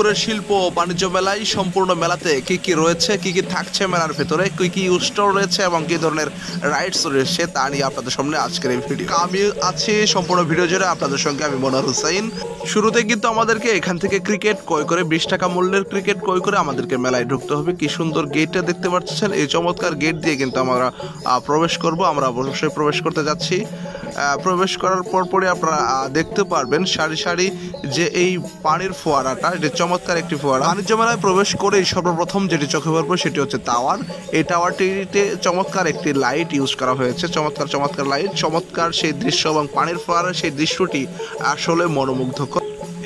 শেরপুরের শিল্প ও বাণিজ্য মেলায় সম্পূর্ণ মেলাতে কি কি রয়েছে, কি কি থাকছে মেলার ভেতরে, কি কি স্টল রয়েছে এবং কি ধরনের রাইডস রয়েছে তা নিয়ে আপনাদের সামনে আজকের এই ভিডিও। আমি আছি সম্পূর্ণ ভিডিও জুড়ে আপনাদের সঙ্গে, আমি মনোয়ার হোসেন। শুরুতে কিন্তু আমাদেরকে এখান থেকে ক্রিকেট ক্রয় করে 20 টাকা মূল্যের ক্রিকেট ক্রয় করে আমাদেরকে মেলায় ঢুকতে হবে। কি সুন্দর গেটটা দেখতে পাচ্ছেন, এই চমৎকার গেট দিয়ে কিন্তু আমরা প্রবেশ করব। আমরা অবশ্যই প্রবেশ করতে যাচ্ছি। প্রবেশ করার পরপরই আপনারা দেখতে পারবেন সারি সারি যে এই পানির ফোয়ারাটা, এটি চমৎকার একটি ফোয়ারা। বাণিজ্য মেলায় প্রবেশ করেই সর্বপ্রথম যেটি চোখে পড়বে সেটি হচ্ছে টাওয়ার। এই টাওয়ারটিতে চমৎকার একটি লাইট ইউজ করা হয়েছে, চমৎকার চমৎকার লাইট, চমৎকার সেই দৃশ্য এবং পানির ফোয়ারার সেই দৃশ্যটি আসলে মনোমুগ্ধকর।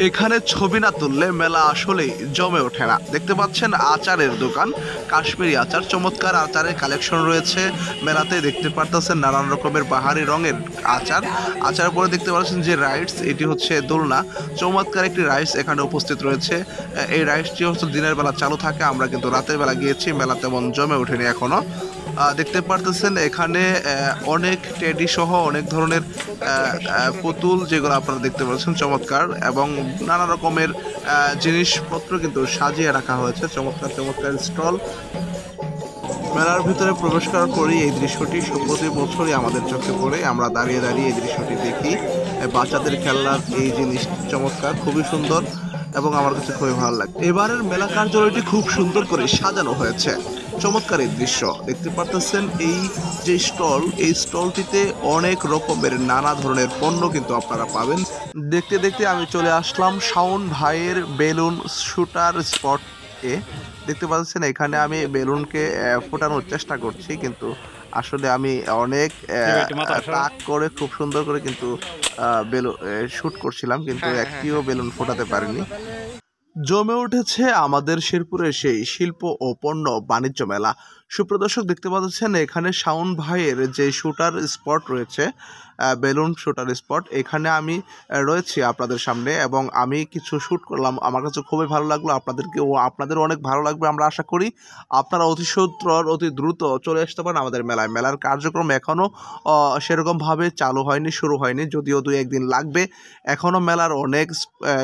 এখানে ছবি না তুললে মেলা আসলেই জমে ওঠে না। দেখতে পাচ্ছেন আচারের দোকান, কাশ্মীরি আচার, চমৎকার আচারের কালেকশন রয়েছে মেলাতে। দেখতে পারতেছেন নানান রকমের বাহারি রঙের আচার পরে দেখতে পাচ্ছেন যে রাইডস, এটি হচ্ছে দোলনা, চমৎকার একটি রাইডস এখানে উপস্থিত রয়েছে। এই রাইডসটি হচ্ছে দিনের বেলা চালু থাকে, আমরা কিন্তু রাতের বেলা গিয়েছি, মেলা তেমন জমে ওঠেনি এখনো। দেখতে পারতেছেন এখানে অনেক টেডি সহ অনেক ধরনের পুতুল, যেগুলো আপনারা দেখতে পাচ্ছেন চমৎকার, এবং নানা রকমের জিনিসপত্র কিন্তু সাজিয়ে রাখা হয়েছে। চমৎকার চমৎকার স্টল। মেলার ভিতরে প্রবেশ করার পরেই এই দৃশ্যটি প্রতি বছরই আমাদের চোখে পড়ে। আমরা দাঁড়িয়ে দাঁড়িয়ে এই দৃশ্যটি দেখি। বাচ্চাদের খেলনার এই জিনিস চমৎকার, খুবই সুন্দর এবং আমার কাছে খুবই ভালো লাগে। এবারের মেলা কার্যালয়টি খুব সুন্দর করে সাজানো হয়েছে, চমৎকার এই দৃশ্য দেখতে পারতেছেন। এই যে স্টল, এই স্টলটিতে অনেক রকমের নানা ধরনের পণ্য কিন্তু আপনারা পাবেন। দেখতে দেখতে আমি চলে আসলাম শাওন ভাইয়ের বেলুন শুটার স্পটে। দেখতে পাচ্ছেন এখানে আমি বেলুনকে ফোটানোর চেষ্টা করছি, কিন্তু আসলে আমি অনেক তাক করে খুব সুন্দর করে কিন্তু বেলুন শুট করছিলাম, কিন্তু একটিও বেলুন ফোটাতে পারিনি। জমে উঠেছে আমাদের শেরপুরের সেই শিল্প ও পণ্য বাণিজ্য মেলা। সুপ্রদর্শক দেখতে পাচ্ছেন এখানে শাওন ভাইয়ের যে শুটার স্পট রয়েছে, বেলুন শুটার স্পট, এখানে আমি রয়েছি আপনাদের সামনে এবং আমি কিছু শ্যুট করলাম। আমার কাছে খুবই ভালো লাগলো, আপনাদেরও অনেক ভালো লাগবে আমরা আশা করি। আপনারা অতি সত্বর অতি দ্রুত চলে আসতে পারেন আমাদের মেলায়। মেলার কার্যক্রম এখনও সেরকমভাবে চালু হয়নি, শুরু হয়নি, যদিও 2-1 দিন লাগবে। এখনও মেলার অনেক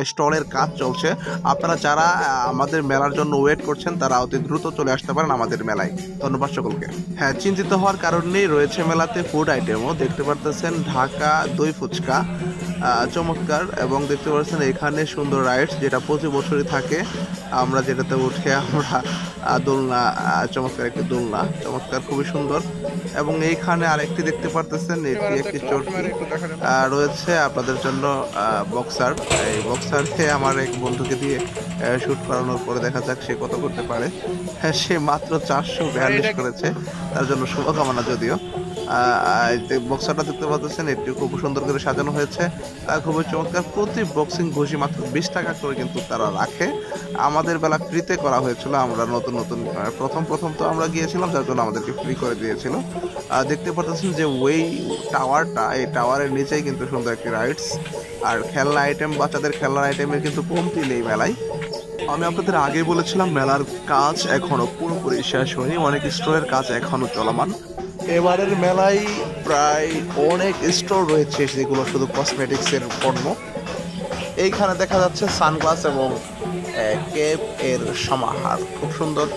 স্টলের কাজ চলছে। আপনারা যারা আমাদের মেলার জন্য ওয়েট করছেন তারা অতি দ্রুত চলে আসতে পারেন আমাদের মেলায়। ধন্যবাদ সকলকে। হ্যাঁ, চিন্তিত হওয়ার কারণেই রয়েছে মেলাতে ফুড আইটেমও। দেখতে পারতেছেন ঢাকা দই ফুচকা, চমৎকার, এবং দেখতে পাচ্ছেন এখানে সুন্দর রাইডস যেটা প্রতি বছরই থাকে, আমরা যেটাতে উঠে আমরা দোলনা, চমৎকার একটি দোলনা, চমৎকার, খুবই সুন্দর। এবং এইখানে আরেকটি দেখতে পারতেছেন, এটি একটি চরকি রয়েছে আপনাদের জন্য, বক্সার। এই বক্সারকে আমার এক বন্ধুকে দিয়ে শ্যুট করানোর পরে দেখা যাক সে কত করতে পারে। হ্যাঁ, সে মাত্র 442 করেছে, তার জন্য শুভকামনা। যদিও বক্সারটা দেখতে পাচ্ছেন এটি খুব সুন্দর করে সাজানো হয়েছে, খুবই চমৎকার। প্রতি বক্সিং ঘুষি মাত্র 20 টাকা করে কিন্তু তারা রাখে। আমাদের বেলা ফ্রিতে করা হয়েছিল, আমরা নতুন প্রথম তো আমরা গিয়েছিলাম, যার জন্য আমাদেরকে ফ্রি করে দিয়েছিল। দেখতে পাচ্ছেন যে ওই টাওয়ারটা, এই টাওয়ারের নিচেই কিন্তু সুন্দর একটি রাইডস, আর খেলনা আইটেম, বাচ্চাদের খেলনা আইটেমের কিন্তু কমতি নেই মেলায়। আমি আপনাদের আগেই বলেছিলাম মেলার কাজ এখনো পুরোপুরি শেষ হয়নি, অনেক স্টোরের কাজ এখনো চলমান। এবারের মেলায় প্রায় অনেক স্টোর রয়েছে যেগুলো শুধু কসমেটিক্সের পণ্য। এইখানে দেখা যাচ্ছে সানগ্লাস এবং কেপ এর সমাহার, খুব সুন্দর।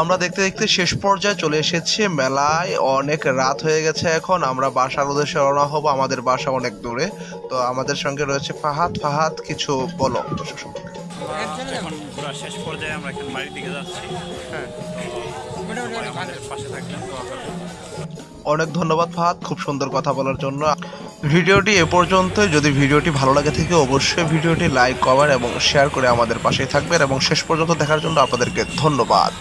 আমরা দেখতে দেখতে শেষ পর্যায়ে চলে এসেছি মেলায়। অনেক রাত হয়ে গেছে, এখন আমরা বাসার উদ্দেশ্যে রওনা হব। আমাদের বাসা অনেক দূরে, তো আমাদের সঙ্গে রয়েছে ফাহাদ। ফাহাদ, কিছু বলো। এখন পুরো শেষ পর্যায়ে আমরা এখন বাড়ির দিকে যাচ্ছি। হ্যাঁ, আমাদের পাশে থাকবেন। অনেক ধন্যবাদ ফাহাদ, খুব সুন্দর কথা বলার জন্য। ভিডিওটি এ পর্যন্তই। যদি ভিডিওটি ভালো লাগে থাকে অবশ্যই ভিডিওটি লাইক, কমেন্ট এবং শেয়ার করে আমাদের পাশেই থাকবেন, এবং শেষ পর্যন্ত দেখার জন্য আপনাদেরকে ধন্যবাদ।